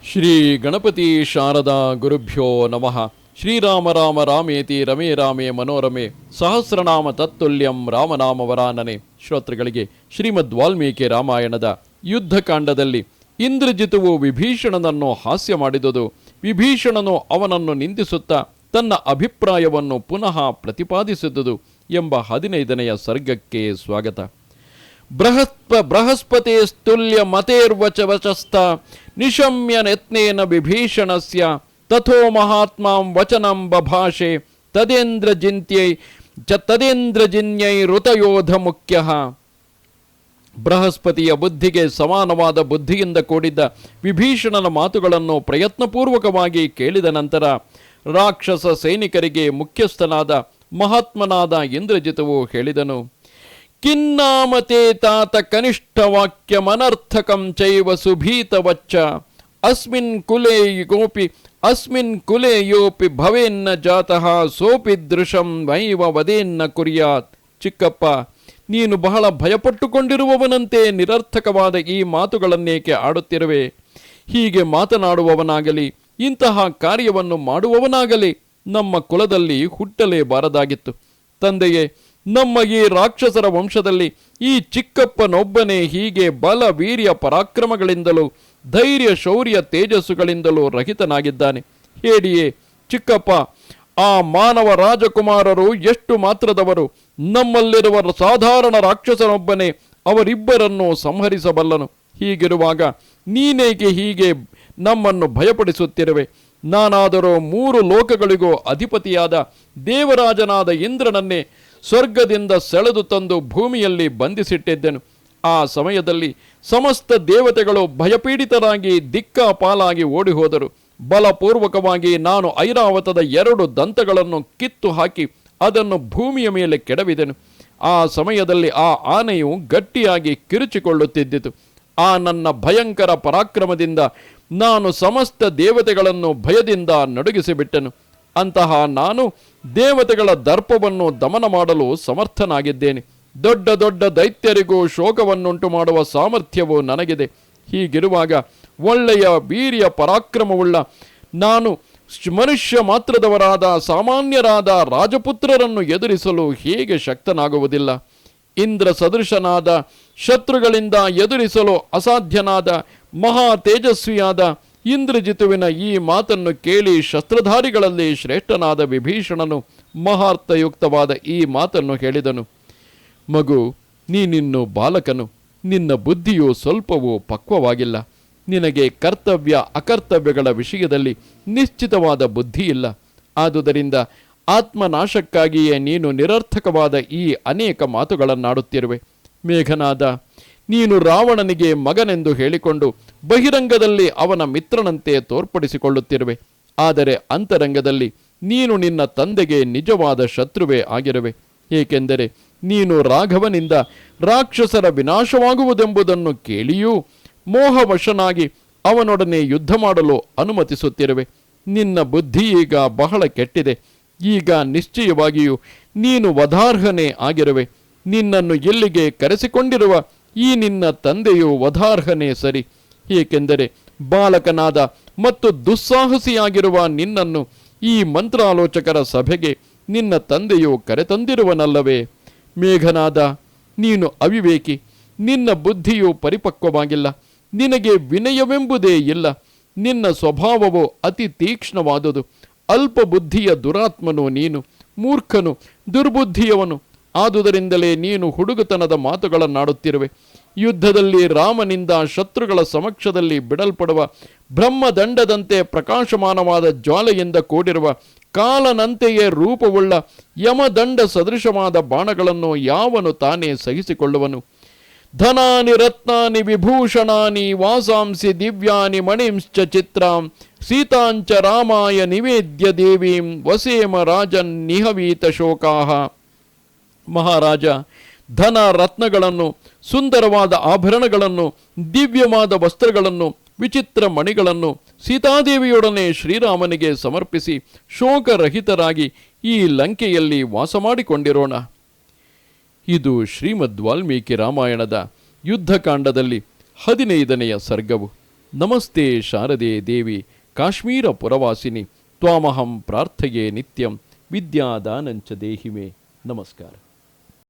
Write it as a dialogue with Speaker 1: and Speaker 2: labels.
Speaker 1: ಶ್ರೀ ಗಣಪತಿ ಶಾರದಾ ಗುರುಭ್ಯೋ ನಮಃ. ಶ್ರೀರಾಮ ರಾಮ ರಾಮೇತಿ ರಮೇ ರಾಮೇ ಮನೋರಮೆ ಸಹಸ್ರನಾಮ ತತ್ತುಲ್ಯಂ ರಾಮನಾಮವರಾನನೆ. ಶ್ರೋತೃಗಳಿಗೆ ಶ್ರೀಮದ್ ವಾಲ್ಮೀಕಿ ರಾಮಾಯಣದ ಯುದ್ಧಕಾಂಡದಲ್ಲಿ ಇಂದ್ರಜಿತುವು ವಿಭೀಷಣನನ್ನು ಹಾಸ್ಯ ಮಾಡಿದುದು, ವಿಭೀಷಣನು ಅವನನ್ನು ನಿಂದಿಸುತ್ತಾ ತನ್ನ ಅಭಿಪ್ರಾಯವನ್ನು ಪುನಃ ಪ್ರತಿಪಾದಿಸಿದುದು ಎಂಬ 15ನೆಯ ಸರ್ಗಕ್ಕೆ ಸ್ವಾಗತ. ಬೃಹಸ್ಪತಿ ಸ್ತುಲ್ಯ ಮತೇರ್ವಚವಚಸ್ಥ ನಿಶಮ್ಯ ಯತ್ನೇನ ವಿಭೀಷಣಸ್ಯ ತಥೋ ಮಹಾತ್ಮಾಂ ವಚನಂ ಬಭಾಷೆ ತದೇಂದ್ರಜಿನ್ಯೈ ಋತಯೋಧ ಮುಖ್ಯ. ಬೃಹಸ್ಪತಿಯ ಬುದ್ಧಿಗೆ ಸಮಾನವಾದ ಬುದ್ಧಿಯಿಂದ ಕೂಡಿದ್ದ ವಿಭೀಷಣನ ಮಾತುಗಳನ್ನು ಪ್ರಯತ್ನಪೂರ್ವಕವಾಗಿ ಕೇಳಿದ ನಂತರ ರಾಕ್ಷಸ ಸೈನಿಕರಿಗೆ ಮುಖ್ಯಸ್ಥನಾದ ಮಹಾತ್ಮನಾದ ಇಂದ್ರಜಿತುವು ಹೇಳಿದನು. ಕಿನ್ನಾಮತೆ ತಾತ ಕನಿಷ್ಠವಾಕ್ಯಮನರ್ಥಕಂ ಚೈವ ಸುಭೀತವಚ್ಚ ಅಸ್ಮಿನ್ ಕುಲೆ ಯೋಪಿ ಭವೇನ್ನ ಜಾತಃ ಸೋಪಿ ದೃಶಂ ವೈವ ವದೇನ್ನ ಕುರ್ಯಾತ್. ಚಿಕ್ಕಪ್ಪ, ನೀನು ಬಹಳ ಭಯಪಟ್ಟುಕೊಂಡಿರುವವನಂತೆ ನಿರರ್ಥಕವಾದ ಈ ಮಾತುಗಳನ್ನೇಕೆ ಆಡುತ್ತಿರುವೆ? ಹೀಗೆ ಮಾತನಾಡುವವನಾಗಲಿ ಇಂತಹ ಕಾರ್ಯವನ್ನು ಮಾಡುವವನಾಗಲಿ ನಮ್ಮ ಕುಲದಲ್ಲಿ ಹುಟ್ಟಲೇಬಾರದಾಗಿತ್ತು. ತಂದೆಯೇ, ನಮ್ಮ ಈ ರಾಕ್ಷಸರ ವಂಶದಲ್ಲಿ ಈ ಚಿಕ್ಕಪ್ಪನೊಬ್ಬನೇ ಹೀಗೆ ಬಲ ವೀರ್ಯ ಪರಾಕ್ರಮಗಳಿಂದಲೂ ಧೈರ್ಯ ಶೌರ್ಯ ತೇಜಸ್ಸುಗಳಿಂದಲೂ ರಹಿತನಾಗಿದ್ದಾನೆ. ಹೇಡಿಯೇ ಚಿಕ್ಕಪ್ಪ, ಆ ಮಾನವ ರಾಜಕುಮಾರರು ಎಷ್ಟು ಮಾತ್ರದವರು? ನಮ್ಮಲ್ಲಿರುವ ಸಾಧಾರಣ ರಾಕ್ಷಸನೊಬ್ಬನೇ ಅವರಿಬ್ಬರನ್ನು ಸಂಹರಿಸಬಲ್ಲನು. ಹೀಗಿರುವಾಗ ನೀನೇಕೆ ಹೀಗೆ ನಮ್ಮನ್ನು ಭಯಪಡಿಸುತ್ತಿರುವೆ? ನಾನಾದರೂ 3 ಲೋಕಗಳಿಗೂ ಅಧಿಪತಿಯಾದ ದೇವರಾಜನಾದ ಇಂದ್ರನನ್ನೇ ಸ್ವರ್ಗದಿಂದ ಸೆಳೆದು ತಂದು ಭೂಮಿಯಲ್ಲಿ ಬಂಧಿಸಿಟ್ಟಿದ್ದೆನು. ಆ ಸಮಯದಲ್ಲಿ ಸಮಸ್ತ ದೇವತೆಗಳು ಭಯಪೀಡಿತರಾಗಿ ದಿಕ್ಕಾಪಾಲಾಗಿ ಓಡಿ ಹೋದರು. ಬಲಪೂರ್ವಕವಾಗಿ ನಾನು ಐರಾವತದ 2 ದಂತಗಳನ್ನು ಕಿತ್ತು ಹಾಕಿ ಅದನ್ನು ಭೂಮಿಯ ಮೇಲೆ ಕೆಡವಿದೆನು. ಆ ಸಮಯದಲ್ಲಿ ಆ ಆನೆಯು ಗಟ್ಟಿಯಾಗಿ ಕಿರುಚಿಕೊಳ್ಳುತ್ತಿದ್ದಿತು. ಆ ನನ್ನ ಭಯಂಕರ ಪರಾಕ್ರಮದಿಂದ ನಾನು ಸಮಸ್ತ ದೇವತೆಗಳನ್ನು ಭಯದಿಂದ ನಡುಗಿಸಿಬಿಟ್ಟೆನು. ಅಂತಹ ನಾನು ದೇವತೆಗಳ ದರ್ಪವನ್ನು ದಮನ ಮಾಡಲು ಸಮರ್ಥನಾಗಿದ್ದೇನೆ. ದೊಡ್ಡ ದೊಡ್ಡ ದೈತ್ಯರಿಗೂ ಶೋಕವನ್ನುಂಟು ಮಾಡುವ ಸಾಮರ್ಥ್ಯವು ನನಗಿದೆ. ಹೀಗಿರುವಾಗ ಒಳ್ಳೆಯ ವೀರ್ಯ ಪರಾಕ್ರಮವುಳ್ಳ ನಾನು ಮನುಷ್ಯ ಮಾತ್ರದವರಾದ ಸಾಮಾನ್ಯರಾದ ರಾಜಪುತ್ರರನ್ನು ಎದುರಿಸಲು ಹೇಗೆ ಶಕ್ತನಾಗುವುದಿಲ್ಲ? ಇಂದ್ರ ಸದೃಶನಾದ ಶತ್ರುಗಳಿಂದ ಎದುರಿಸಲು ಅಸಾಧ್ಯನಾದ ಮಹಾ ತೇಜಸ್ವಿಯಾದ ಇಂದ್ರಜಿತುವಿನ ಈ ಮಾತನ್ನು ಕೇಳಿ ಶಸ್ತ್ರಧಾರಿಗಳಲ್ಲಿ ಶ್ರೇಷ್ಠನಾದ ವಿಭೀಷಣನು ಮಹಾರ್ಥಯುಕ್ತವಾದ ಈ ಮಾತನ್ನು ಹೇಳಿದನು. ಮಗು, ನೀನಿನ್ನು ಬಾಲಕನು. ನಿನ್ನ ಬುದ್ಧಿಯು ಸ್ವಲ್ಪವೂ ಪಕ್ವವಾಗಿಲ್ಲ. ನಿನಗೆ ಕರ್ತವ್ಯ ಅಕರ್ತವ್ಯಗಳ ವಿಷಯದಲ್ಲಿ ನಿಶ್ಚಿತವಾದ ಬುದ್ಧಿಯಿಲ್ಲ. ಆದುದರಿಂದ ಆತ್ಮನಾಶಕ್ಕಾಗಿಯೇ ನೀನು ನಿರರ್ಥಕವಾದ ಈ ಅನೇಕ ಮಾತುಗಳನ್ನಾಡುತ್ತಿರುವೆ. ಮೇಘನಾದ, ನೀನು ರಾವಣನಿಗೆ ಮಗನೆಂದು ಹೇಳಿಕೊಂಡು ಬಹಿರಂಗದಲ್ಲಿ ಅವನ ಮಿತ್ರನಂತೆ ತೋರ್ಪಡಿಸಿಕೊಳ್ಳುತ್ತಿರುವೆ. ಆದರೆ ಅಂತರಂಗದಲ್ಲಿ ನೀನು ನಿನ್ನ ತಂದೆಗೆ ನಿಜವಾದ ಶತ್ರುವೇ ಆಗಿರುವೆ. ಏಕೆಂದರೆ ನೀನು ರಾಘವನಿಂದ ರಾಕ್ಷಸರ ವಿನಾಶವಾಗುವುದೆಂಬುದನ್ನು ಕೇಳಿಯೂ ಮೋಹವಶನಾಗಿ ಅವನೊಡನೆ ಯುದ್ಧ ಮಾಡಲು ಅನುಮತಿಸುತ್ತಿರುವೆ. ನಿನ್ನ ಬುದ್ಧಿ ಈಗ ಬಹಳ ಕೆಟ್ಟಿದೆ. ಈಗ ನಿಶ್ಚಯವಾಗಿಯೂ ನೀನು ವಧಾರ್ಹನೇ ಆಗಿರುವೆ. ನಿನ್ನನ್ನು ಇಲ್ಲಿಗೆ ಕರೆಸಿಕೊಂಡಿರುವ ಈ ನಿನ್ನ ತಂದೆಯು ವಧಾರ್ಹನೇ ಸರಿ. ಏಕೆಂದರೆ ಬಾಲಕನಾದ ಮತ್ತು ದುಸ್ಸಾಹಸಿಯಾಗಿರುವ ನಿನ್ನನ್ನು ಈ ಮಂತ್ರಾಲೋಚಕರ ಸಭೆಗೆ ನಿನ್ನ ತಂದೆಯು ಕರೆತಂದಿರುವನಲ್ಲವೇ? ಮೇಘನಾದ, ನೀನು ಅವಿವೇಕಿ. ನಿನ್ನ ಬುದ್ಧಿಯು ಪರಿಪಕ್ವವಾಗಿಲ್ಲ. ನಿನಗೆ ವಿನಯವೆಂಬುದೇ ಇಲ್ಲ. ನಿನ್ನ ಸ್ವಭಾವವು ಅತಿ ತೀಕ್ಷ್ಣವಾದುದು. ಅಲ್ಪ ಬುದ್ಧಿಯ ದುರಾತ್ಮನು ನೀನು, ಮೂರ್ಖನು, ದುರ್ಬುದ್ಧಿಯವನು. ಆದುದರಿಂದಲೇ ನೀನು ಹುಡುಗತನದ ಮಾತುಗಳನ್ನಾಡುತ್ತಿರುವೆ. ಯುದ್ಧದಲ್ಲಿ ರಾಮನಿಂದ ಶತ್ರುಗಳ ಸಮಕ್ಷದಲ್ಲಿ ಬಿಡಲ್ಪಡುವ ಬ್ರಹ್ಮದಂಡದಂತೆ ಪ್ರಕಾಶಮಾನವಾದ ಜ್ವಾಲೆಯಿಂದ ಕೂಡಿರುವ ಕಾಲನಂತೆಯೇ ರೂಪವುಳ್ಳ ಯಮದಂಡ ಸದೃಶವಾದ ಬಾಣಗಳನ್ನು ಯಾವನು ತಾನೇ ಸಹಿಸಿಕೊಳ್ಳುವನು? ಧನಾನಿ ರತ್ನಾನಿ ವಿಭೂಷಣಾನಿ ವಾಸಾಂಸಿ ದಿವ್ಯಾನಿ ಮಣಿಂಶ್ಚ ಚಿತ್ರಾಂ ಸೀತಾಂಚ ರಾಮಾಯ ನಿವೇದ್ಯ ದೇವೀಂ ವಸೇಮ ರಾಜನ್ ನಿಹವೀತ ಶೋಕಾಹ. ಮಹಾರಾಜ, ಧನ ರತ್ನಗಳನ್ನು, ಸುಂದರವಾದ ಆಭರಣಗಳನ್ನು, ದಿವ್ಯವಾದ ವಸ್ತ್ರಗಳನ್ನು, ವಿಚಿತ್ರ ಮಣಿಗಳನ್ನು ಸೀತಾದೇವಿಯೊಡನೆ ಶ್ರೀರಾಮನಿಗೆ ಸಮರ್ಪಿಸಿ ಶೋಕರಹಿತರಾಗಿ ಈ ಲಂಕೆಯಲ್ಲಿ ವಾಸ ಮಾಡಿಕೊಂಡಿರೋಣ. ಇದು ಶ್ರೀಮದ್ ವಾಲ್ಮೀಕಿ ರಾಮಾಯಣದ ಯುದ್ಧಕಾಂಡದಲ್ಲಿ 15ನೆಯ ಸರ್ಗವು. ನಮಸ್ತೆ ಶಾರದೆ ದೇವಿ ಕಾಶ್ಮೀರ ಪುರವಾಸಿನಿ ತ್ವಾಮಹಂ ಪ್ರಾರ್ಥಯೇ ನಿತ್ಯಂ ವಿದ್ಯಾದಾನಂಚ ದೇಹಿಮೆ ನಮಸ್ಕಾರ.